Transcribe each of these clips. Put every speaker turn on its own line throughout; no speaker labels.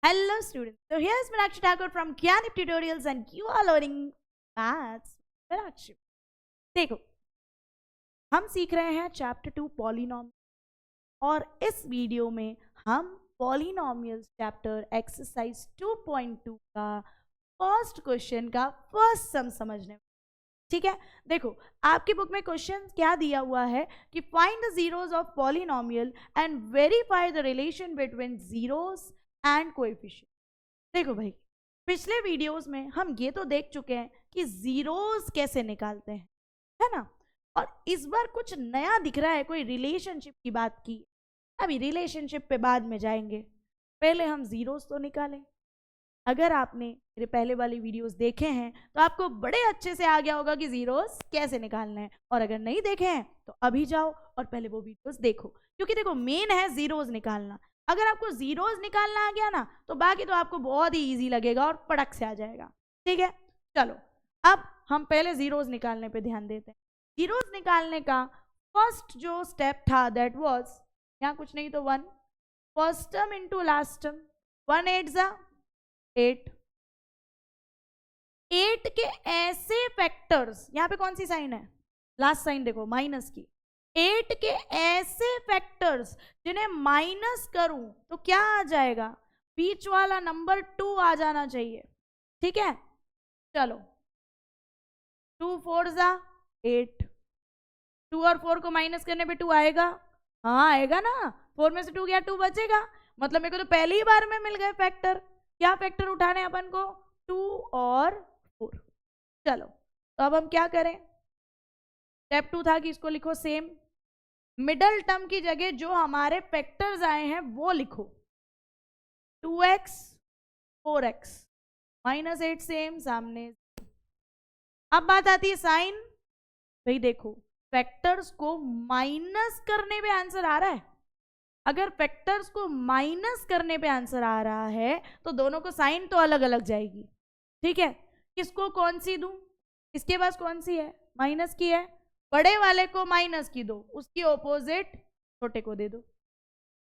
Hello students, so here's Meenakshi Thakur from Kyanip Tutorials and you are learning maths with Meenakshi. देखो, हम सीख रहे हैं chapter 2 polynomial और इस वीडियो में हम पॉलिनॉमियल्स चैप्टर एक्सरसाइज 2.2 का फर्स्ट क्वेश्चन का फर्स्ट सम समझने। ठीक है, देखो आपकी बुक में क्वेश्चन क्या दिया हुआ है कि find the zeros of polynomial and verify the relation between zeros and coefficient. देखो भाई, पिछले वीडियोस में हम ये तो देख चुके हैं कि जीरोस कैसे निकालते हैं, है ना। और इस बार कुछ नया दिख रहा है, कोई रिलेशनशिप की बात की। अभी रिलेशनशिप पे बाद में जाएंगे, पहले हम जीरोस तो निकालें। अगर आपने मेरे पहले वाली वीडियोस देखे हैं तो आपको बड़े अच्छे से आ गया होगा कि जीरोस कैसे निकालना है, और अगर नहीं देखे हैं तो अभी जाओ और पहले वो वीडियोस देखो, क्योंकि देखो मेन है जीरोस निकालना। अगर आपको जीरोस निकालना आ गया ना तो बाकी तो आपको बहुत ही इजी लगेगा और पटक से आ जाएगा। ठीक है, चलो अब हम पहले जीरोस निकालने पे ध्यान देते हैं। जीरोस निकालने का फर्स्ट जो स्टेप था दैट वाज, यहाँ कुछ नहीं तो 1 first term into last term, 1 8 जा 8। 8 के ऐसे फैक्टर्स, यहाँ पे कौन सी साइन है, लास्ट साइन देखो माइनस की। 8 के ऐसे फैक्टर्स जिन्हें माइनस करूं तो क्या आ जाएगा, बीच वाला नंबर 2 आ जाना चाहिए। ठीक है, चलो 2 4 जा 8, 2 और 4 को माइनस करने पे 2 आएगा। हाँ आएगा ना, 4 में से 2 गया 2 बचेगा, मतलब मेरे को तो पहली ही बार में मिल गए फैक्टर। क्या फैक्टर उठाने अपन को, 2 और 4। चलो तो अब हम क्या करें, स्टेप 2 था कि इसको लिखो सेम, मिडल टर्म की जगह जो हमारे फैक्टर्स आए हैं वो लिखो, 2x 4x -8 सेम सामने। अब बात आती है साइन। भाई देखो, फैक्टर्स को माइनस करने पे आंसर आ रहा है। अगर फैक्टर्स को माइनस करने पे आंसर आ रहा है तो दोनों को साइन तो अलग अलग जाएगी। ठीक है, किसको कौन सी दूं, इसके पास कौन सी है, माइनस की है, बड़े वाले को माइनस की दो, उसकी ऑपोजिट छोटे को दे दो।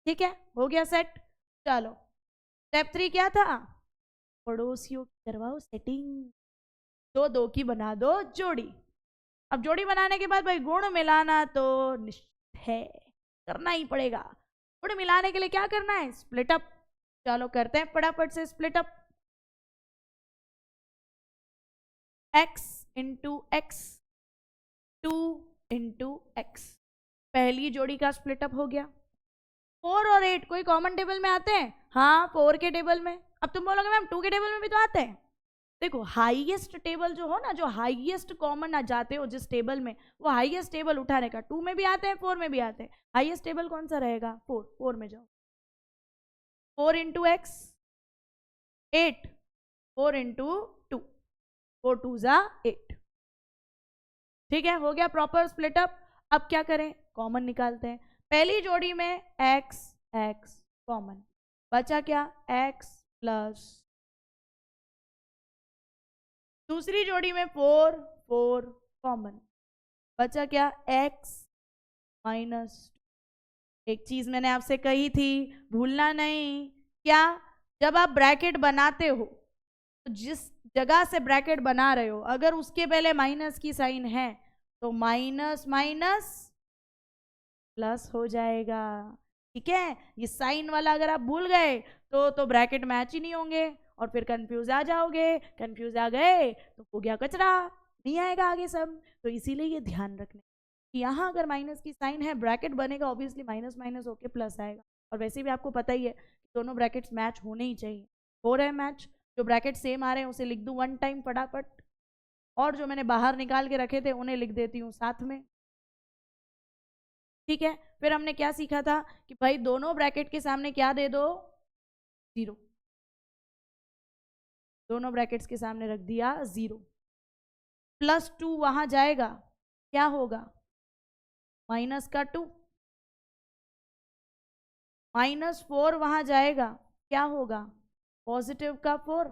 ठीक है, हो गया सेट। चलो स्टेप 3 क्या था, पड़ोसियों की करवाओ सेटिंग, 2 2 की बना दो जोड़ी। अब जोड़ी बनाने के बाद भाई गुण मिलाना तो निश्चित है, करना ही पड़ेगा। गुण मिलाने के लिए क्या करना है, स्प्लिट अप। चलो करते हैं फटाफट से split up. x into x, 2 into x, पहली जोड़ी का स्प्लिट अप हो गया। 4 और 8 कोई कॉमन टेबल में आते हैं, हाँ 4 के टेबल में। अब तुम बोलोगे मैम 2 के टेबल में भी तो आते हैं। देखो हाईएस्ट टेबल जो हो ना, जो हाईएस्ट कॉमन आ जाते हो जिस टेबल में, वो हाईएस्ट टेबल उठाने का, 2 में भी आते हैं 4 में भी आते हैं। हाईएस्ट टेबल कौन सा रहेगा, 4 में जाओ। 4 इंटू एक्स 8, 4 इंटू 2, 4 2 जा 8। ठीक है, हो गया प्रॉपर स्प्लिट अप। अब क्या करें, कॉमन निकालते हैं। पहली जोड़ी में x x कॉमन, बचा क्या x प्लस, दूसरी जोड़ी में 4 4 कॉमन, बचा क्या x माइनस। एक चीज मैंने आपसे कही थी, भूलना नहीं, क्या, जब आप ब्रैकेट बनाते हो तो जिस जगह से ब्रैकेट बना रहे हो अगर उसके पहले माइनस की साइन है तो माइनस माइनस प्लस हो जाएगा। ठीक है, ये साइन वाला अगर आप भूल गए तो ब्रैकेट मैच ही नहीं होंगे और फिर कंफ्यूज आ जाओगे, कंफ्यूज आ गए तो हो गया कचरा, नहीं आएगा आगे सब। तो इसीलिए ये ध्यान रखना कि यहाँ अगर माइनस की साइन है ब्रैकेट बनेगा ऑब्वियसली माइनस माइनस होके प्लस आएगा। और वैसे भी आपको पता ही है दोनों ब्रैकेट्स मैच होने ही चाहिए, हो रहे हैं मैच। जो ब्रैकेट सेम आ रहे हैं उसे लिख दूं 1 टाइम फटाफट, और जो मैंने बाहर निकाल के रखे थे उन्हें लिख देती हूँ साथ में। ठीक है, फिर हमने क्या सीखा था कि भाई दोनों ब्रैकेट के सामने क्या दे दो, 0, दोनों ब्रैकेट्स के सामने रख दिया 0। +2 वहां जाएगा, क्या होगा, माइनस का 2, -4 वहां जाएगा, क्या होगा, पॉजिटिव का 4।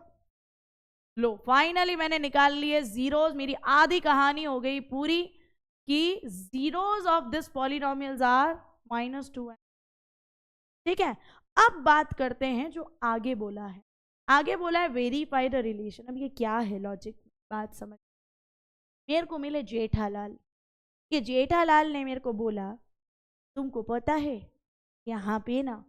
लो फाइनली मैंने निकाल लिए जीरोस, मेरी आधी कहानी हो गई पूरी कि zeros of this polynomials are -2। ठीक है, अब बात करते हैं जो आगे बोला है। आगे बोला है वेरीफाई द रिलेशन। अब ये क्या है लॉजिक, बात समझ। मेरे को मिले जेठालाल, ये जेठालाल ने मेरे को बोला तुमको पता है यहाँ पे ना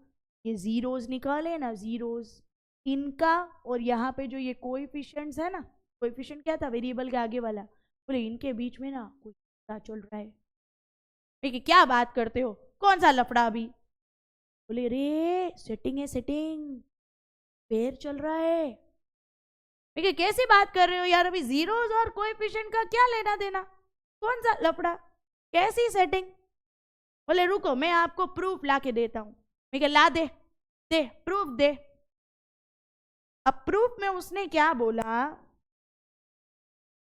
ये जीरोज निकाले ना, जीरोज इनका, और यहाँ पे जो ये कोएफिशिएंट्स है ना, कोएफिशिएंट क्या था वेरिएबल के आगे वाला, बोले इनके बीच में ना कुछ लफड़ा चल रहा है। देखिए क्या बात करते हो, कौन सा लफड़ा अभी? बोले रे सेटिंग है, सेटिंग पेयर चल रहा है। देखिए कैसी बात कर रहे हो यार, अभी जीरोज और कोएफिशिएंट का क्या लेना देना, कौन सा लफड़ा, कैसी सेटिंग? बोले रुको मैं आपको प्रूफ ला के देता हूं। मैं क्या ला दे, दे प्रूफ दे। अब प्रूफ में उसने क्या बोला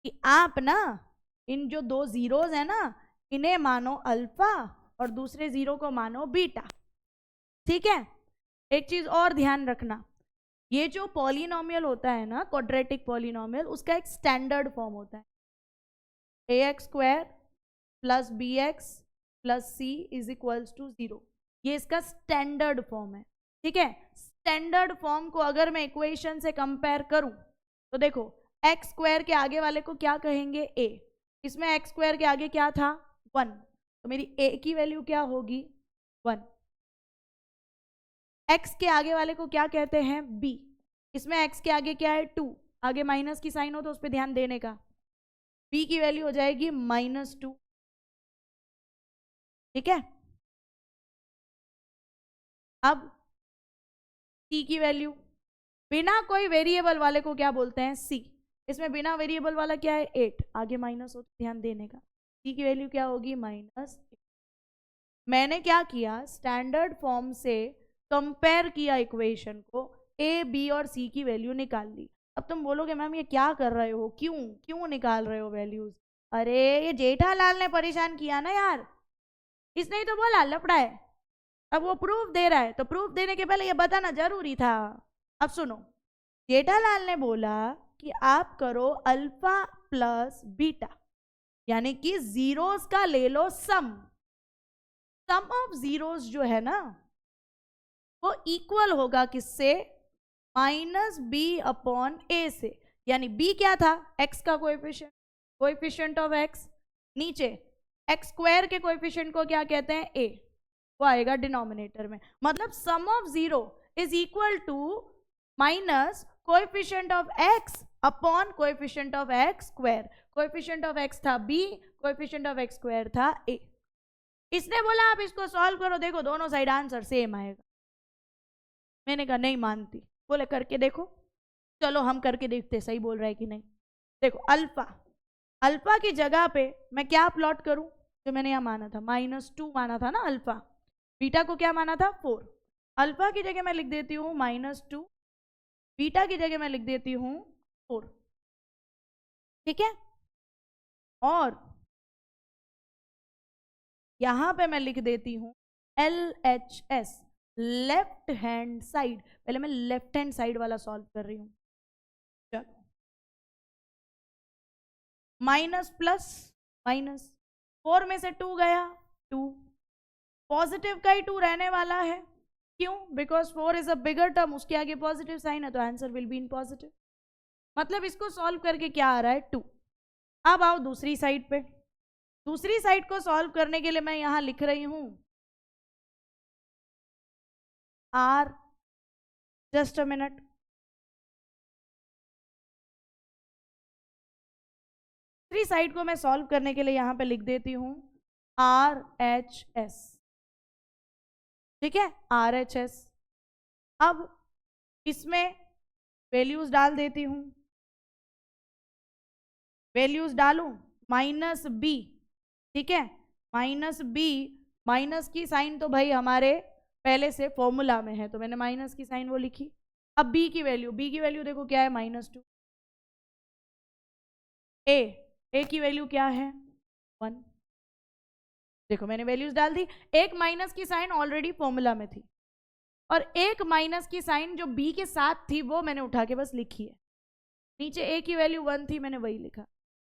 कि आप ना इन जो दो जीरोज है ना, इन्हें मानो अल्फा और दूसरे जीरो को मानो बीटा। ठीक है, एक चीज और ध्यान रखना, ये जो पॉलिनोमियल होता है ना, क्वाड्रेटिक पॉलिनोमियल, उसका एक स्टैंडर्ड फॉर्म होता है ax square plus B X plus C is equals to 0। ये इसका स्टैंडर्ड फॉर्म है। ठीक है, स्टैंडर्ड फॉर्म को अगर मैं इक्वेशन से कंपेयर करूं तो देखो एक्स स्क्वायर के आगे वाले को क्या कहेंगे, a। इसमें एक्स स्क्वायर के आगे क्या था, 1, तो मेरी a की वैल्यू क्या होगी, 1। x के आगे वाले को क्या कहते हैं, b। इसमें x के आगे क्या है, 2, आगे माइनस की साइन हो तो उस पर ध्यान देने का। b की वैल्यू हो जाएगी -2। ठीक है, अब c की वैल्यू, बिना कोई वेरिएबल वाले को क्या बोलते हैं, c। इसमें बिना वेरिएबल वाला क्या है, 8, आगे माइनस हो तो ध्यान देने का। c की वैल्यू क्या होगी, -8। मैंने क्या किया, स्टैंडर्ड फॉर्म से कंपेयर किया इक्वेशन को, a, b और c की वैल्यू निकाल ली। अब तुम बोलोगे मैम ये क्या कर रहे हो, क्यों क्यों निकाल रहे हो वैल्यूज? अरे ये जेठालाल ने परेशान किया ना यार, इसने ही तो बोला लफड़ा है। अब वो प्रूफ दे रहा है तो प्रूफ देने के पहले ये बताना जरूरी था। अब सुनो, जेठालाल ने बोला कि आप करो अल्फा प्लस बीटा, यानी कि जीरोस का ले लो सम। सम ऑफ जीरोस जो है ना वो इक्वल होगा किससे, -b/a से। यानी b क्या था, x का कोएफिशिएंट, कोएफिशिएंट ऑफ x, नीचे x स्क्वायर के कोएफिशिएंट को क्या कहते हैं, a, वो आएगा डिनोमिनेटर में। मतलब sum of zero is equal to minus coefficient of x upon coefficient of x square. Coefficient of x था b, coefficient of x square था a। इसने बोला आप इसको सॉल्व करो, देखो दोनों साइड आंसर सेम आएगा। मैंने कहा नहीं मानती। बोले करके देखो। चलो हम करके देखते सही बोल रहा है कि नहीं। देखो अल्फा, अल्फा की जगह पे मैं क्या प्लॉट करूं, जो मैंने यहाँ माना था -2 माना था ना अल्फा, बीटा को क्या माना था 4। अल्फा की जगह मैं लिख देती हूँ -2, बीटा की जगह मैं लिख देती हूँ 4। ठीक है, और यहां पे मैं लिख देती हूँ LHS, लेफ्ट हैंड साइड। पहले मैं लेफ्ट हैंड साइड वाला सॉल्व कर रही हूं। चलो माइनस प्लस माइनस, 4 में से 2 गया 2, पॉजिटिव का ही 2 रहने वाला है। क्यों, because 4 is a bigger term, उसके आगे पॉजिटिव साइन है तो answer will be in positive. मतलब इसको सॉल्व करके क्या आ रहा है 2। अब आओ दूसरी साइड पे, दूसरी साइड को सॉल्व करने के लिए मैं यहां लिख रही हूं R, जस्ट अ मिनट, दूसरी साइड को मैं सॉल्व करने के लिए यहां पे लिख देती हूं RHS। ठीक है, RHS। अब इसमें वैल्यूज डाल देती हूं, वैल्यूज डालूं -b। ठीक है, -b, माइनस की साइन तो भाई हमारे पहले से फॉर्मूला में है तो मैंने माइनस की साइन वो लिखी। अब b की वैल्यू, b की वैल्यू देखो क्या है -2। a की वैल्यू क्या है 1। देखो मैंने वैल्यूज डाल दी, एक माइनस की साइन ऑलरेडी फॉर्मूला में थी और एक माइनस की साइन जो b के साथ थी वो मैंने उठा के बस लिखी है। नीचे a की वैल्यू 1 थी, मैंने वही लिखा।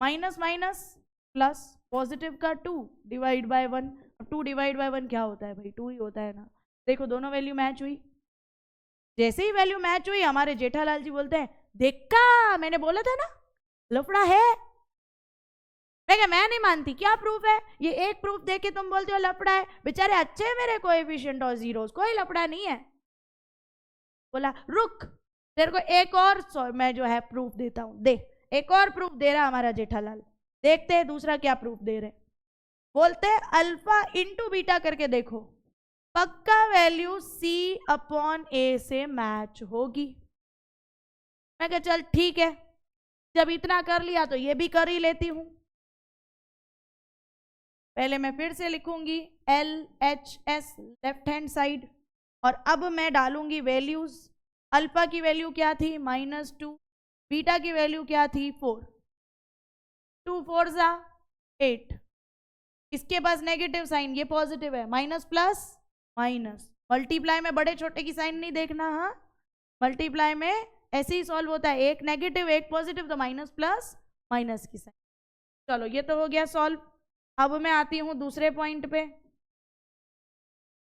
माइनस माइनस प्लस, पॉजिटिव का 2 डिवाइड बाय 1। अब 2 डिवाइड बाय 1 क्या होता है भाई, 2 ही होता है ना। देखो दोनों वैल्यू मैच हुई, जैसे ही वैल्यू मैच हुई हमारे जेठालाल जी बोलते हैं देखा मैंने बोला था ना लफड़ा है। मैं नहीं मानती, क्या प्रूफ है? ये एक प्रूफ देके तुम बोलते हो लफड़ा है? बेचारे अच्छे हैं मेरे कोएफिशिएंट और जीरोस, कोई लफड़ा नहीं है। बोला रुक तेरे को एक और मैं जो है प्रूफ देता हूं, दे। एक और प्रूफ दे रहा हमारा जेठालाल, देखते हैं दूसरा क्या प्रूफ दे रहे। बोलते हैं अल्फा इंटू बीटा करके देखो, पक्का वैल्यू C अपॉन A से मैच होगी। मैं कहा चल ठीक है, जब इतना कर लिया तो ये भी कर ही लेती हूं। पहले मैं फिर से लिखूंगी LHS लेफ्ट हैंड साइड, और अब मैं डालूंगी वैल्यूज। अल्फा की वैल्यू क्या थी -2, बीटा की वैल्यू क्या थी 4, 2 4 जा 8। इसके पास नेगेटिव साइन, ये पॉजिटिव है, माइनस प्लस माइनस। मल्टीप्लाई में बड़े छोटे की साइन नहीं देखना, हाँ मल्टीप्लाई में ऐसे ही सॉल्व होता है, एक नेगेटिव एक पॉजिटिव तो माइनस प्लस माइनस की साइन। चलो ये तो हो गया सॉल्व। अब मैं आती हूं दूसरे पॉइंट पे,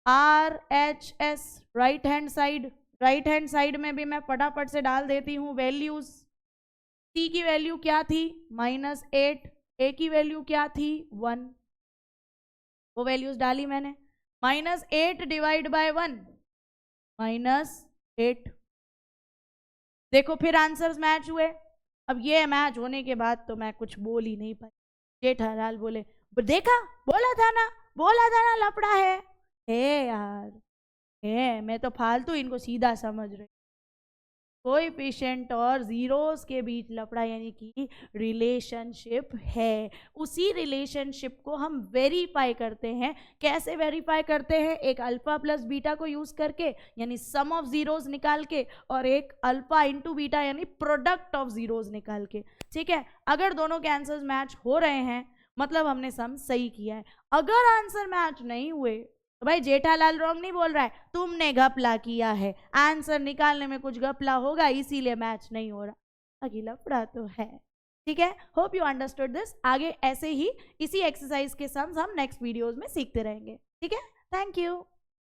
RHS right hand side. Right hand side में भी मैं फटाफट से डाल देती हूँ वैल्यूज। C की वैल्यू क्या थी -8, A की वैल्यू क्या थी 1, वो वैल्यूज डाली मैंने। -8 डिवाइड बाय 1 -8। देखो फिर आंसर्स मैच हुए। अब ये मैच होने के बाद तो मैं कुछ बोल ही नहीं पाई। जेठालाल बोले देखा बोला था ना लफड़ा है यार है, मैं तो फालतू इनको सीधा समझ रही। कोएफिशिएंट और जीरोस के बीच लफड़ा यानी कि रिलेशनशिप है। उसी रिलेशनशिप को हम वेरीफाई करते हैं। कैसे वेरीफाई करते हैं? एक अल्फा प्लस बीटा को यूज करके यानी सम ऑफ जीरोस निकाल के, और एक अल्फा इंटू बीटा यानी प्रोडक्ट ऑफ जीरोस निकाल के। ठीक है, अगर दोनों के आंसर्स मैच हो रहे हैं मतलब हमने सम सही किया है। अगर आंसर मैच नहीं हुए तो भाई जेठालाल रॉन्ग नहीं बोल रहा है, तुमने घपला किया है, आंसर निकालने में कुछ घपला होगा इसीलिए मैच नहीं हो रहा। बाकी लफड़ा तो है। ठीक है, होप यू अंडरस्टूड दिस। आगे ऐसे ही इसी एक्सरसाइज के सम्स हम नेक्स्ट वीडियोस में सीखते रहेंगे। ठीक है, थैंक यू।